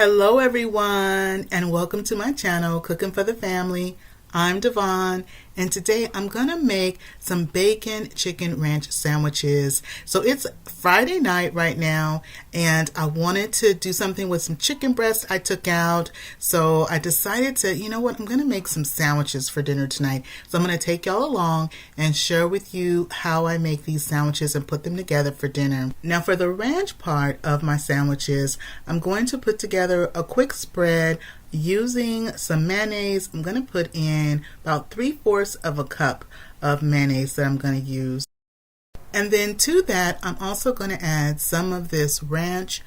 Hello everyone, and welcome to my channel, Cooking for the Family. I'm Dyvonne, and today I'm gonna make some bacon chicken ranch sandwiches. So it's Friday night right now, and I wanted to do something with some chicken breast I took out. So I decided to, you know what, I'm gonna make some sandwiches for dinner tonight. So I'm gonna take y'all along and share with you how I make these sandwiches and put them together for dinner. Now for the ranch part of my sandwiches, I'm going to put together a quick spread using some mayonnaise. I'm going to put in about 3/4 of a cup of mayonnaise that I'm going to use. And then to that, I'm also going to add some of this ranch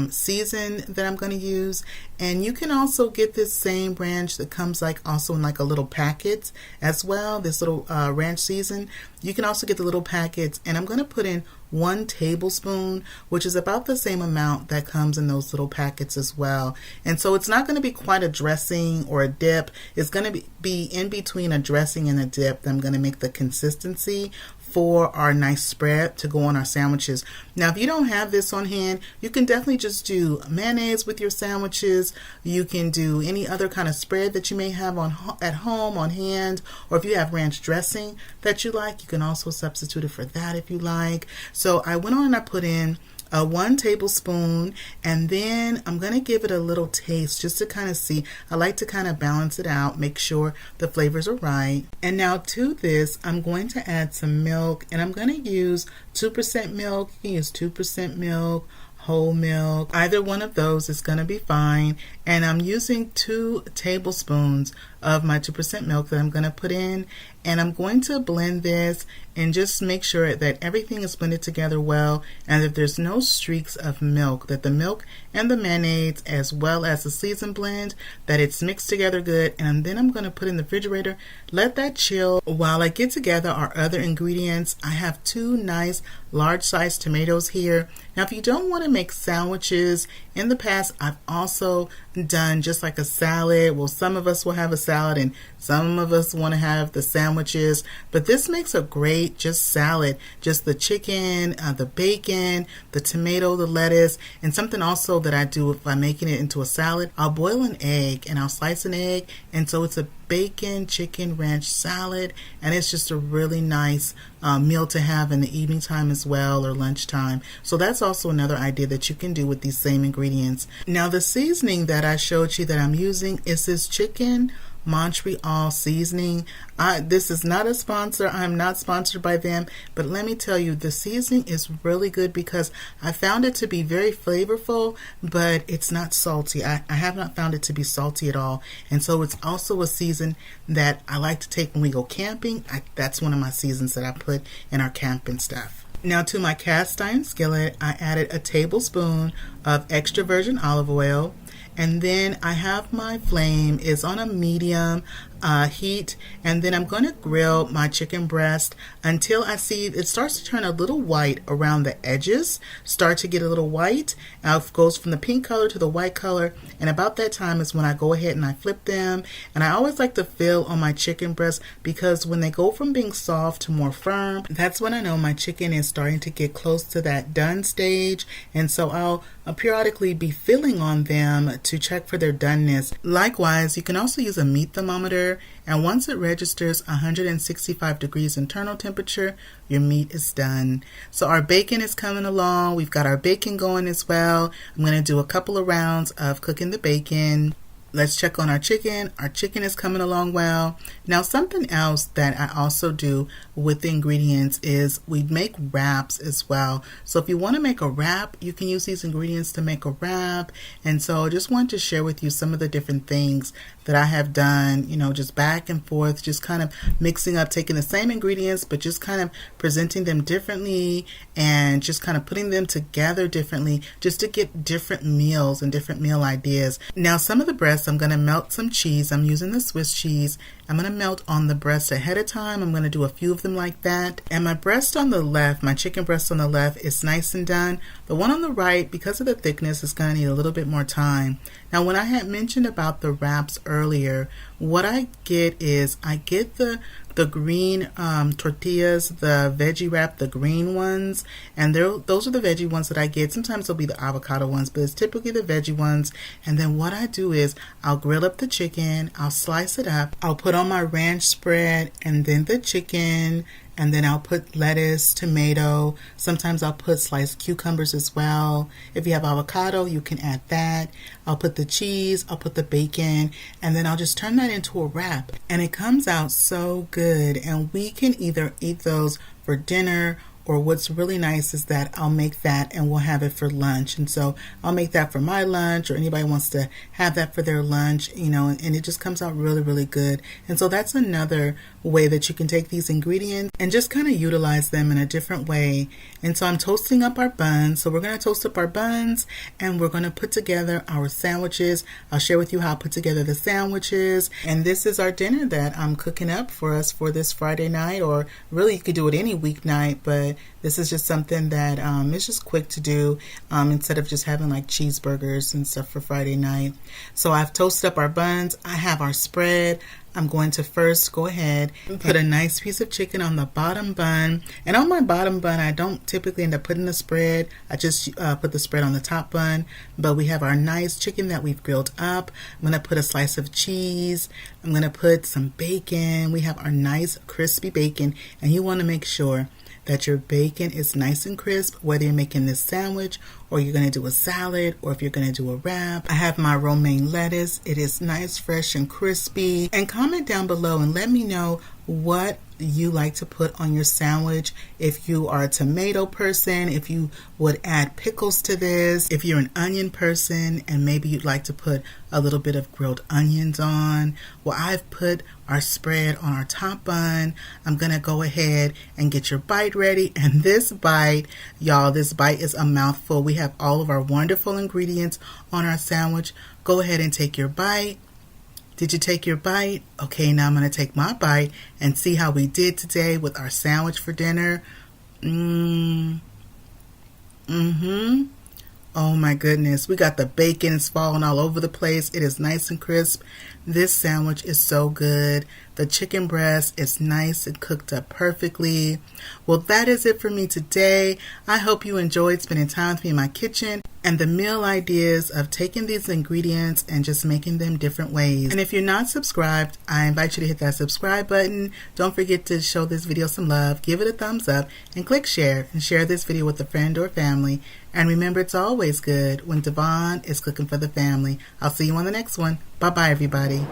season that I'm going to use. And you can also get this same ranch that comes also in a little packet as well, this little ranch season. You can also get the little packets, and I'm going to put in 1 tablespoon, which is about the same amount that comes in those little packets as well. And so it's not going to be quite a dressing or a dip. It's going to be in between a dressing and a dip. I'm going to make the consistency for our nice spread to go on our sandwiches. Now if you don't have this on hand, you can definitely just do mayonnaise with your sandwiches. You can do any other kind of spread that you may have at home on hand, or if you have ranch dressing that you like, you can also substitute it for that if you like. So I went on and I put in 1 tablespoon, and then I'm going to give it a little taste just to kind of see. I like to kind of balance it out, make sure the flavors are right. And now to this, I'm going to add some milk, and I'm going to use 2% milk. You can use 2% milk, whole milk, either one of those is going to be fine. And I'm using 2 tablespoons of my 2% milk that I'm going to put in, and I'm going to blend this and just make sure that everything is blended together well, and that there's no streaks of milk, that the milk and the mayonnaise as well as the seasoned blend, that it's mixed together good. And then I'm going to put in the refrigerator, let that chill while I get together our other ingredients. I have 2 nice large sized tomatoes here. Now if you don't want to make sandwiches, in the past I've also done just like a salad. Well, some of us will have a salad and some of us want to have the sandwiches, but this makes a great just salad. Just the chicken, the bacon, the tomato, the lettuce. And something also that I do if I'm making it into a salad, I'll boil an egg and I'll slice an egg, and so it's a bacon chicken ranch salad, and it's just a really nice meal to have in the evening time as well, or lunchtime. So that's also another idea that you can do with these same ingredients. Now the seasoning that I showed you that I'm using is this chicken Montreal seasoning. This is not a sponsor. I'm not sponsored by them, but let me tell you, the seasoning is really good because I found it to be very flavorful, but it's not salty. I have not found it to be salty at all. And so it's also a season that I like to take when we go camping. That's one of my seasons that I put in our camping stuff. Now to my cast iron skillet, I added a tablespoon of extra virgin olive oil. And then I have my flame is on a medium heat, and then I'm going to grill my chicken breast until I see it starts to turn a little white around the edges, start to get a little white. Now it goes from the pink color to the white color, and about that time is when I go ahead and I flip them. And I always like to feel on my chicken breast, because when they go from being soft to more firm, that's when I know my chicken is starting to get close to that done stage. And so I'll periodically be feeling on them to check for their doneness. Likewise, you can also use a meat thermometer, and once it registers 165 degrees internal temperature, your meat is done. So our bacon is coming along. We've got our bacon going as well. I'm going to do a couple of rounds of cooking the bacon. Let's check on our chicken. Our chicken is coming along well. Now something else that I also do with the ingredients is we make wraps as well. So if you want to make a wrap, you can use these ingredients to make a wrap. And so I just wanted to share with you some of the different things that I have done, just back and forth, just kind of mixing up, taking the same ingredients, but just kind of presenting them differently and just kind of putting them together differently, just to get different meals and different meal ideas. Now some of the breasts, I'm going to melt some cheese. I'm using the Swiss cheese. I'm going to melt on the breast ahead of time. I'm going to do a few of them like that. And my breast on the left, my chicken breast on the left is nice and done. The one on the right, because of the thickness, is going to need a little bit more time. Now, when I had mentioned about the wraps earlier, what I get is I get the green tortillas, the veggie wrap, the green ones, and those are the veggie ones that I get. Sometimes they'll be the avocado ones, but it's typically the veggie ones. And then what I do is I'll grill up the chicken, I'll slice it up, I'll put on my ranch spread and then the chicken, and then I'll put lettuce, tomato. Sometimes I'll put sliced cucumbers as well. If you have avocado, you can add that. I'll put the cheese, I'll put the bacon, and then I'll just turn that into a wrap. And it comes out so good. And we can either eat those for dinner, or what's really nice is that I'll make that and we'll have it for lunch. And so I'll make that for my lunch, or anybody wants to have that for their lunch, you know, and it just comes out really, really good. And so that's another way that you can take these ingredients and just kind of utilize them in a different way. And so I'm toasting up our buns. So we're going to toast up our buns and we're going to put together our sandwiches. I'll share with you how I put together the sandwiches. And this is our dinner that I'm cooking up for us for this Friday night, or really you could do it any weeknight, but this is just something that is just quick to do instead of just having like cheeseburgers and stuff for Friday night. So I've toasted up our buns. I have our spread. I'm going to first go ahead and put a nice piece of chicken on the bottom bun. And on my bottom bun, I don't typically end up putting the spread. I just put the spread on the top bun. But we have our nice chicken that we've grilled up. I'm going to put a slice of cheese. I'm going to put some bacon. We have our nice crispy bacon. And you want to make sure that your bacon is nice and crisp, whether you're making this sandwich or you're going to do a salad, or if you're going to do a wrap. I have my romaine lettuce. It is nice, fresh, and crispy. And comment down below and let me know what you like to put on your sandwich. If you are a tomato person, if you would add pickles to this, if you're an onion person and maybe you'd like to put a little bit of grilled onions on. Well, I've put our spread on our top bun. I'm gonna go ahead and get your bite ready. And this bite, y'all, this bite is a mouthful. We have all of our wonderful ingredients on our sandwich. Go ahead and take your bite. Did you take your bite? Okay, now I'm going to take my bite and see how we did today with our sandwich for dinner. Oh my goodness, we got the bacon, it's falling all over the place. It is nice and crisp. This sandwich is so good. The chicken breast is nice and cooked up perfectly. Well, that is it for me today. I hope you enjoyed spending time with me in my kitchen and the meal ideas of taking these ingredients and just making them different ways. And if you're not subscribed, I invite you to hit that subscribe button. Don't forget to show this video some love, give it a thumbs up, and click share, and share this video with a friend or family. And remember, it's always good when Dyvonne is cooking for the family. I'll see you on the next one. Bye-bye, everybody.